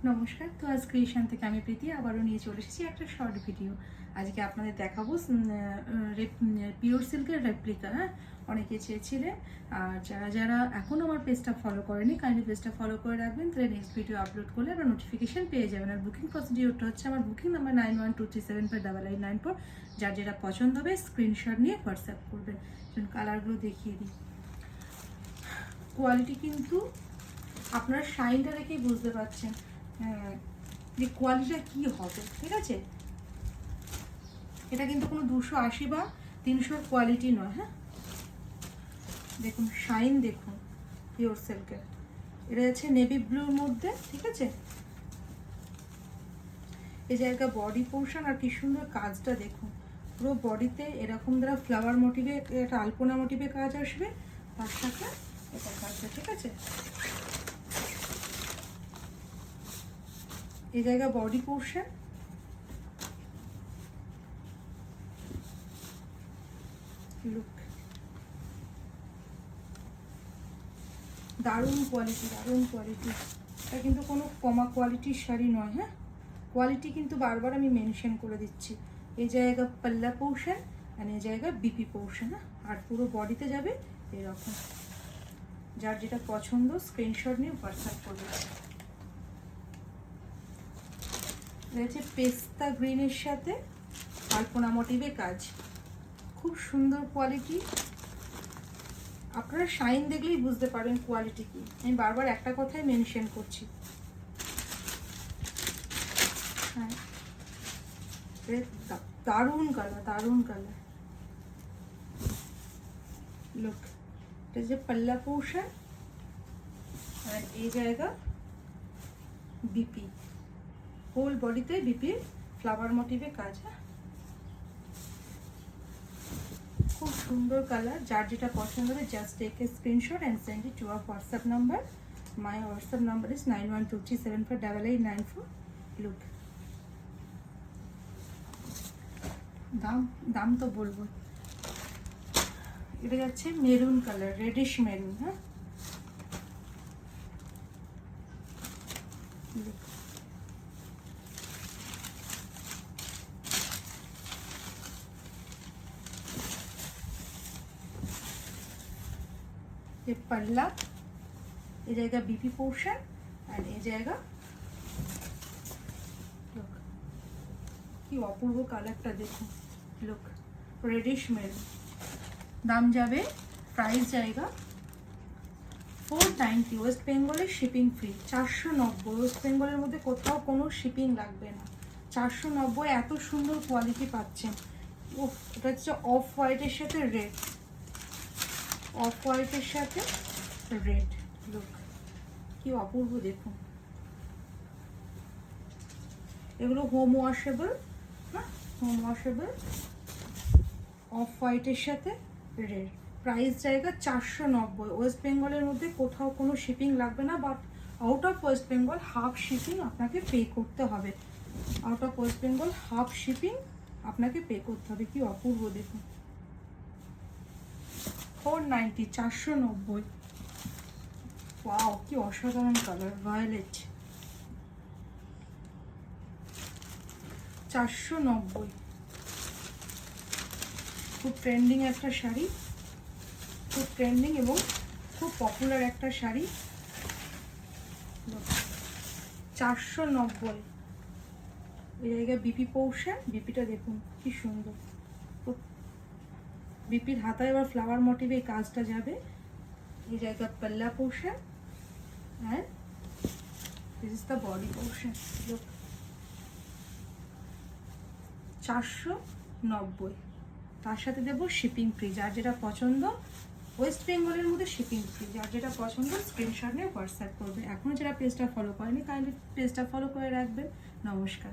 নমস্কার। তো আজ ক্রিয়েশন থেকে আমি প্রীতি আবারও নিয়ে চলে এসেছি একটা শর্ট ভিডিও। আজকে আপনাদের দেখাবো পিওর সিল্কের রেপ্লিকা। হ্যাঁ, অনেকে চেয়েছিলেন। আর যারা যারা এখনও আমার পেজটা ফলো করেনি, কাইন্ডলি পেজটা ফলো করে রাখবেন, তাহলে নেক্সট ভিডিও আপলোড করলে আপনার নোটিফিকেশন পেয়ে যাবেন। আর বুকিং প্রসিডিওরটা হচ্ছে আমার বুকিং নাম্বার 9123758894। যার যেটা পছন্দ হবে স্ক্রিনশট নিয়ে হোয়াটসঅ্যাপ করবেন। কালারগুলো দেখিয়ে দিই। কোয়ালিটি কিন্তু আপনারা শাইনটা দেখেই বুঝতে পারছেন যে কোয়ালিটিটা কী হবে। ঠিক আছে, এটা কিন্তু কোনো 280 বা 300 কোয়ালিটি নয়। হ্যাঁ, দেখুন শাইন, দেখুন পিওর সিল্কের। এটা যাচ্ছে নেভি ব্লুর মধ্যে। ঠিক আছে, এই জায়গা বডি পোর্শন আর কি সুন্দর কাজটা দেখুন। পুরো বডিতে এরকম দ্বারা ফ্লাওয়ার মোটিভে, একটা আলপনা মোটিভে কাজ আসবে, তার সাথে এটা কাজটা। ঠিক আছে, এই জায়গা বডি পোর্শন, লুক, দারুণ কোয়ালিটি, দারুণ কোয়ালিটি। এটা কিন্তু কোনো কমা কোয়ালিটির শাড়ি নয়। হ্যাঁ, কোয়ালিটি কিন্তু বারবার আমি মেনশন করে দিচ্ছি। এই জায়গা পাল্লা পোর্শন আর এই জায়গা বিপি পোর্শন। হ্যাঁ, আর পুরো বডিতে যাবে এরকম। যার যেটা পছন্দ স্ক্রিনশট নিয়ে হোয়াটসঅ্যাপ করবে। রয়েছে পেস্তা গ্রিনের সাথে আলপনা মোটিভে কাজ, খুব সুন্দর কোয়ালিটি। আপনারা শাইন দেখলেই বুঝতে পারেন কোয়ালিটি কি। আমি বারবার একটা কথাই মেনশন করছি। হ্যাঁ, দারুণ কালার, দারুণ কালার। লুক, এটা যে পাল্লা পোর্শন আর এই জায়গা বিপি, হোল বডিতে বিপির ফ্লাওয়ার মোটিভে কাজ। হ্যাঁ, খুব সুন্দর কালার। যার যেটা পছন্দ হবে just take a screenshot and send it to our WhatsApp number. My WhatsApp number is 9123758894। Look, দাম তো বলবো। এটা যাচ্ছে মেরুন কালার, রেডিশ মেরুন। হ্যাঁ, ये पल्ला, ये जाएगा बीपी पोर्शन एंड ये जाएगा। लुक, কি অপূর্ব কালারটা দেখুন। Look, radish maroon. দাম যাবে, প্রাইস জায়গা 490। ওয়েস্ট বেঙ্গলের শিপিং ফ্রি। 490 ওয়েস্ট বেঙ্গলের মধ্যে কোথাও কোনো শিপিং লাগবে না। 490 এত সুন্দর কোয়ালিটি পাচ্ছেন। ও, এটা হচ্ছে অফ হোয়াইটের সাথে রেড, অফ হোয়াইটের সাথে রেড। লুক, কি অপূর্ব দেখুন। এগুলো হোম ওয়াশেবল। হ্যাঁ, হোম ওয়াশেবল, অফ হোয়াইটের সাথে রেড। প্রাইস জায়গা 490। ওয়েস্ট বেঙ্গলের মধ্যে কোথাও কোনো শিপিং লাগবে না, but out of West Bengal half shipping আপনাকে পে করতে হবে। Out of West Bengal half shipping আপনাকে পে করতে হবে। কি অপূর্ব দেখুন। 490, 490। ওয়াও, কি অসাধারণ কালার, ভায়োলেট। 490, খুব ট্রেন্ডিং একটা শাড়ি, খুব ট্রেন্ডিং এবং খুব পপুলার একটা শাড়ি। 490। এই জায়গায় বিপি পোর্শন, বিপিটা দেখুন কি সুন্দর। বিপির হাতায় আবার ফ্লাওয়ার মোটিভে এই কাজটা যাবে। এই জায়গা পাল্লা portion and this is the body portion. Look, 490। তার সাথে দেবো শিপিং ফ্রি। যার যেটা পছন্দ, ওয়েস্ট বেঙ্গলের মধ্যে শিপিং ফ্রি। যার যেটা পছন্দ স্ক্রিনশট নিয়ে হোয়াটসঅ্যাপ করবে। এখনও যারা পেজটা ফলো করেনি কাইন্ডলি পেজটা ফলো করে রাখবেন। নমস্কার।